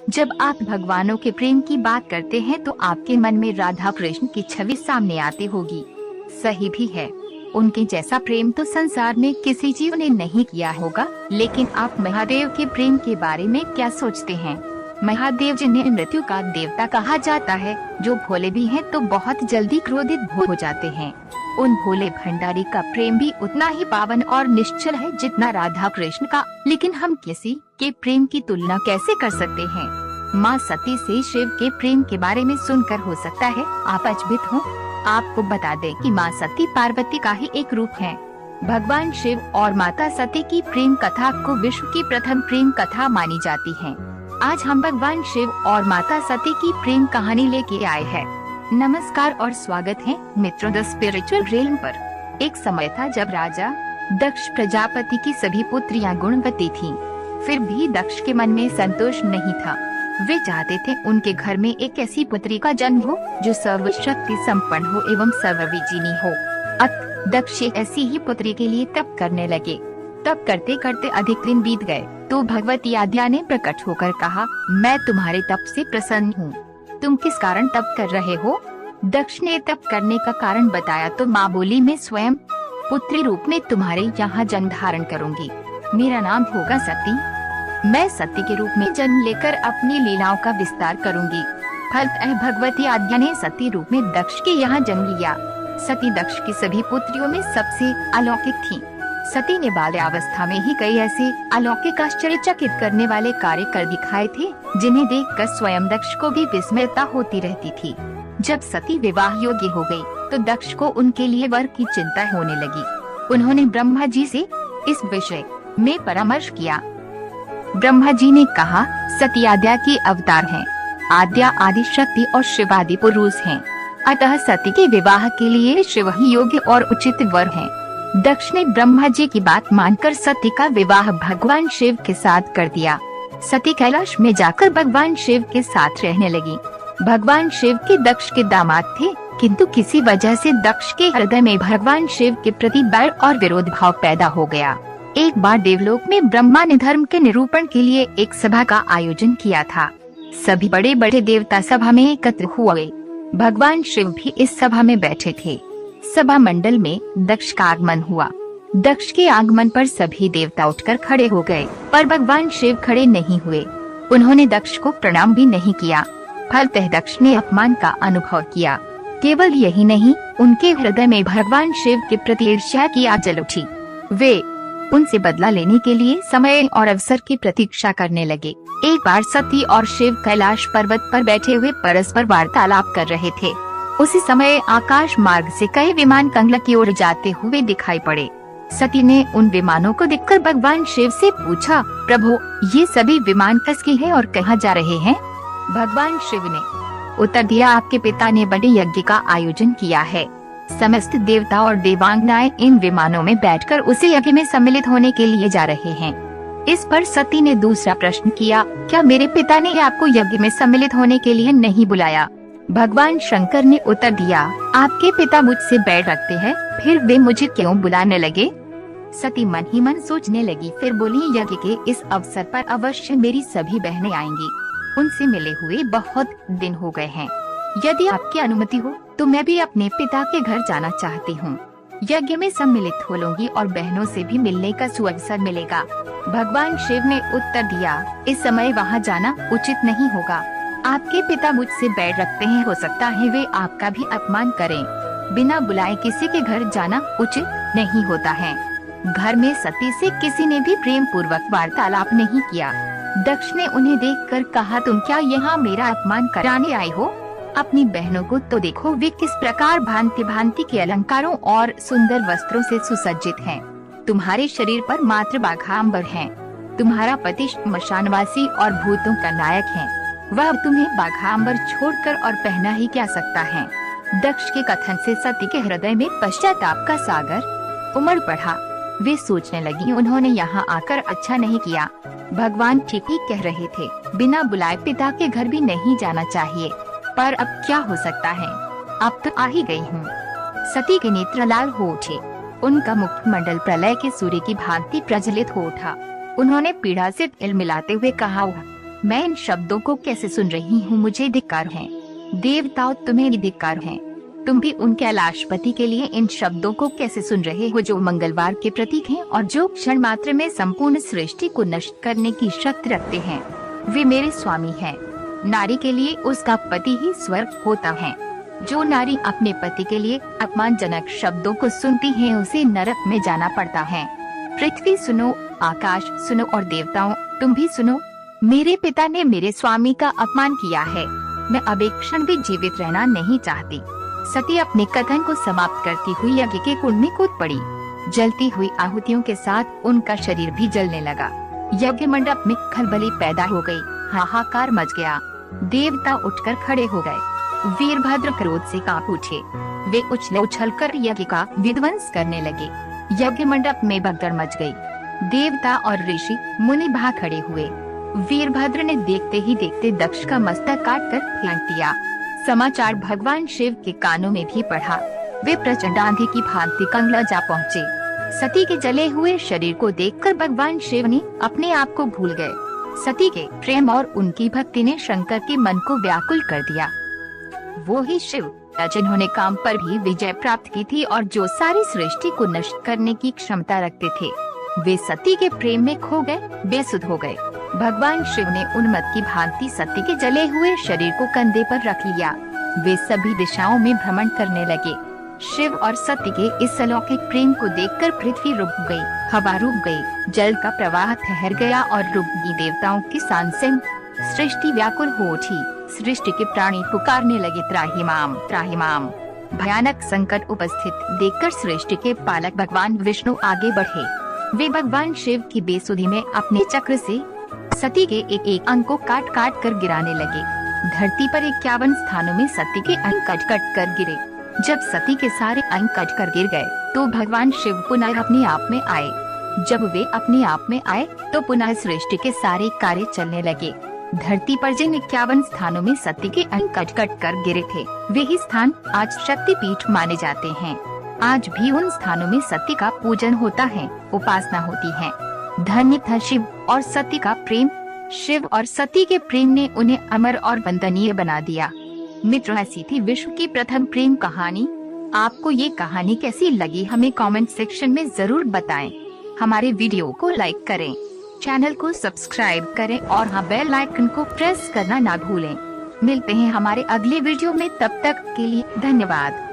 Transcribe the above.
जब आप भगवानों के प्रेम की बात करते हैं तो आपके मन में राधा कृष्ण की छवि सामने आती होगी। सही भी है। उनके जैसा प्रेम तो संसार में किसी जीव ने नहीं किया होगा। लेकिन आप महादेव के प्रेम के बारे में क्या सोचते हैं? महादेव जिन्हें मृत्यु का देवता कहा जाता है, जो भोले भी हैं तो बहुत जल्दी क्रोधित हो जाते हैं। उन भोले भंडारी का प्रेम भी उतना ही पावन और निश्चल है जितना राधा कृष्ण का। लेकिन हम किसी के प्रेम की तुलना कैसे कर सकते हैं? माँ सती से शिव के प्रेम के बारे में सुनकर हो सकता है आप अचंभित हो। आपको बता दें कि माँ सती पार्वती का ही एक रूप है। भगवान शिव और माता सती की प्रेम कथा को विश्व की प्रथम प्रेम कथा मानी जाती है। आज हम भगवान शिव और माता सती की प्रेम कहानी लेके आए हैं। नमस्कार और स्वागत है मित्रों द स्पिरिचुअल रेलम पर। एक समय था जब राजा दक्ष प्रजापति की सभी पुत्रियां गुणवती थीं। फिर भी दक्ष के मन में संतोष नहीं था। वे चाहते थे उनके घर में एक ऐसी पुत्री का जन्म हो जो सर्वशक्ति संपन्न हो एवं सर्वविजिनी हो। अतः दक्ष ऐसी ही पुत्री के लिए तप करने लगे। तप करते करते अधिक दिन बीत गए तो भगवती आद्या ने प्रकट होकर कहा, मैं तुम्हारे तप से प्रसन्न हूँ। तुम किस कारण तप कर रहे हो? दक्ष ने तप करने का कारण बताया तो माँ बोली, मैं स्वयं पुत्री रूप में तुम्हारे यहाँ जन्म धारण करूँगी। मेरा नाम होगा सती। मैं सती के रूप में जन्म लेकर अपनी लीलाओं का विस्तार करूँगी। फलतः भगवती आद्या ने सती रूप में दक्ष के यहाँ जन्म लिया। सती दक्ष की सभी पुत्रियों में सबसे अलौकिक थी। सती ने बाल्यावस्था में ही कई ऐसे अलौकिक आश्चर्यचकित करने वाले कार्य कर दिखाए थे जिन्हें देखकर स्वयं दक्ष को भी विस्मयता होती रहती थी। जब सती विवाह योग्य हो गई तो दक्ष को उनके लिए वर की चिंता होने लगी। उन्होंने ब्रह्मा जी से इस विषय में परामर्श किया। ब्रह्मा जी ने कहा, सती आद्या की अवतार हैं। आद्या आदि शक्ति और शिव आदि पुरुष हैं। अतः सती के विवाह के लिए शिव ही योग्य और उचित वर हैं। दक्ष ने ब्रह्मा जी की बात मानकर सती का विवाह भगवान शिव के साथ कर दिया। सती कैलाश में जाकर भगवान शिव के साथ रहने लगी। भगवान शिव के दक्ष के दामाद थे, किंतु किसी वजह से दक्ष के हृदय में भगवान शिव के प्रति बैर और विरोध भाव पैदा हो गया। एक बार देवलोक में ब्रह्मा ने धर्म के निरूपण के लिए एक सभा का आयोजन किया था। सभी बड़े बड़े देवता सभा में एकत्र हुए। भगवान शिव भी इस सभा में बैठे थे। सभा मंडल में दक्ष का आगमन हुआ। दक्ष के आगमन पर सभी देवता उठकर खड़े हो गए, पर भगवान शिव खड़े नहीं हुए। उन्होंने दक्ष को प्रणाम भी नहीं किया। फलतः दक्ष ने अपमान का अनुभव किया। केवल यही नहीं, उनके हृदय में भगवान शिव के प्रति ईर्ष्या की आग जल उठी। वे उनसे बदला लेने के लिए समय और अवसर की प्रतीक्षा करने लगे। एक बार सती और शिव कैलाश पर्वत पर बैठे हुए परस्पर वार्तालाप कर रहे थे। उसी समय आकाश मार्ग से कई विमान कंगला की ओर जाते हुए दिखाई पड़े। सती ने उन विमानों को देखकर भगवान शिव से पूछा, प्रभु ये सभी विमान किसके हैं और कहाँ जा रहे हैं? भगवान शिव ने उत्तर दिया, आपके पिता ने बड़े यज्ञ का आयोजन किया है। समस्त देवता और देवांगनाएं इन विमानों में बैठकर उसी यज्ञ में सम्मिलित होने के लिए जा रहे हैं। इस पर सती ने दूसरा प्रश्न किया, क्या मेरे पिता ने आपको यज्ञ में सम्मिलित होने के लिए नहीं बुलाया? भगवान शंकर ने उत्तर दिया, आपके पिता मुझसे बैर रखते हैं, फिर वे मुझे क्यों बुलाने लगे? सती मन ही मन सोचने लगी। फिर बोली, यज्ञ के इस अवसर पर अवश्य मेरी सभी बहनें आएंगी। उनसे मिले हुए बहुत दिन हो गए हैं। यदि आपकी अनुमति हो तो मैं भी अपने पिता के घर जाना चाहती हूँ। यज्ञ में सम्मिलित हो लूंगी और बहनों से भी मिलने का सुअवसर मिलेगा। भगवान शिव ने उत्तर दिया, इस समय वहाँ जाना उचित नहीं होगा। आपके पिता मुझसे बैर रखते हैं, हो सकता है वे आपका भी अपमान करें। बिना बुलाए किसी के घर जाना उचित नहीं होता है। घर में सती से किसी ने भी प्रेम पूर्वक वार्तालाप नहीं किया। दक्ष ने उन्हें देखकर कहा, तुम क्या यहाँ मेरा अपमान कराने आए हो? अपनी बहनों को तो देखो, वे किस प्रकार भांति भांति के अलंकारों और सुंदर वस्त्रों से सुसज्जित हैं। तुम्हारे शरीर पर मात्र बाघांबर हैं। तुम्हारा पति श्मशानवासी और भूतों का नायक है। वह तुम्हें बाघांबर छोड़कर और पहना ही क्या सकता है? दक्ष के कथन से सती के हृदय में पश्चाताप का सागर उमड़ पड़ा। वे सोचने लगी, उन्होंने यहाँ आकर अच्छा नहीं किया। भगवान ठीक ही कह रहे थे, बिना बुलाए पिता के घर भी नहीं जाना चाहिए। पर अब क्या हो सकता है, अब तो आ ही गई हूँ। सती के नेत्र लाल हो उठे। उनका मुखमंडल प्रलय के सूर्य की भांति प्रज्वलित हो उठा। उन्होंने पीड़ा से तिल मिलाते हुए कहा, मैं इन शब्दों को कैसे सुन रही हूँ, मुझे धिक्कार है। देवताओं, तुम्हें धिक्कार है। तुम भी उन कैलाशपति के लिए इन शब्दों को कैसे सुन रहे हो, जो मंगलवार के प्रतीक हैं और जो क्षण मात्र में संपूर्ण सृष्टि को नष्ट करने की शक्ति रखते हैं। वे मेरे स्वामी हैं। नारी के लिए उसका पति ही स्वर्ग होता है। जो नारी अपने पति के लिए अपमानजनक शब्दों को सुनती है, उसे नरक में जाना पड़ता है। पृथ्वी सुनो, आकाश सुनो और देवताओं तुम भी सुनो। मेरे पिता ने मेरे स्वामी का अपमान किया है। मैं अब एक क्षण भी जीवित रहना नहीं चाहती। सती अपने कथन को समाप्त करती हुई यज्ञ के कुंड में कूद पड़ी। जलती हुई आहुतियों के साथ उनका शरीर भी जलने लगा। यज्ञ मंडप में खलबली पैदा हो गई। हाहाकार मच गया। देवता उठकर खड़े हो गए। वीरभद्र क्रोध से कांप उठे। वे उछल-कर यज्ञ का विध्वंस करने लगे। यज्ञ मंडप में भगदड़ मच गई। देवता और ऋषि मुनि भाग खड़े हुए। वीरभद्र ने देखते ही देखते दक्ष का मस्तक काटकर फेंक दिया। समाचार भगवान शिव के कानों में भी पड़ा। वे प्रचंड आंधी की भांति कंगला जा पहुँचे। सती के जले हुए शरीर को देखकर भगवान शिव ने अपने आप को भूल गए। सती के प्रेम और उनकी भक्ति ने शंकर के मन को व्याकुल कर दिया। वो ही शिव जिन्होंने काम पर भी विजय प्राप्त की थी और जो सारी सृष्टि को नष्ट करने की क्षमता रखते थे, वे सती के प्रेम में खो गए, बेसुध हो गए। भगवान शिव ने उन्मत्त की भांति सती के जले हुए शरीर को कंधे पर रख लिया। वे सभी दिशाओं में भ्रमण करने लगे। शिव और सती के इस अलौकिक प्रेम को देखकर पृथ्वी रुक गई, हवा रुक गई, जल का प्रवाह ठहर गया और रुक गई। देवताओं की सांस से सृष्टि व्याकुल हो उठी। सृष्टि के प्राणी पुकारने लगे, त्राहि माम, त्राहि माम। भयानक संकट उपस्थित देखकर सृष्टि के पालक भगवान विष्णु आगे बढ़े। वे भगवान शिव की बेसुधी में अपने चक्र से सती के एक अंग को काट काट कर गिराने लगे। धरती पर 51 स्थानों में सती के अंग कट कट कर गिरे। जब सती के सारे अंग कट कर गिर गए तो भगवान शिव पुनः अपने आप में आए। जब वे अपने आप में आए तो पुनः सृष्टि के सारे कार्य चलने लगे। धरती पर जिन 51 स्थानों में सती के अंग कट कट कर गिरे थे, वे ही स्थान आज शक्तिपीठ माने जाते हैं। आज भी उन स्थानों में सती का पूजन होता है, उपासना होती है। धन्य था शिव और सती का प्रेम। शिव और सती के प्रेम ने उन्हें अमर और वंदनीय बना दिया। मित्रों, ऐसी थी विश्व की प्रथम प्रेम कहानी। आपको ये कहानी कैसी लगी, हमें कमेंट सेक्शन में जरूर बताएं। हमारे वीडियो को लाइक करें, चैनल को सब्सक्राइब करें और हाँ, बेल आइकन को प्रेस करना ना भूलें। मिलते हैं हमारे अगले वीडियो में, तब तक के लिए धन्यवाद।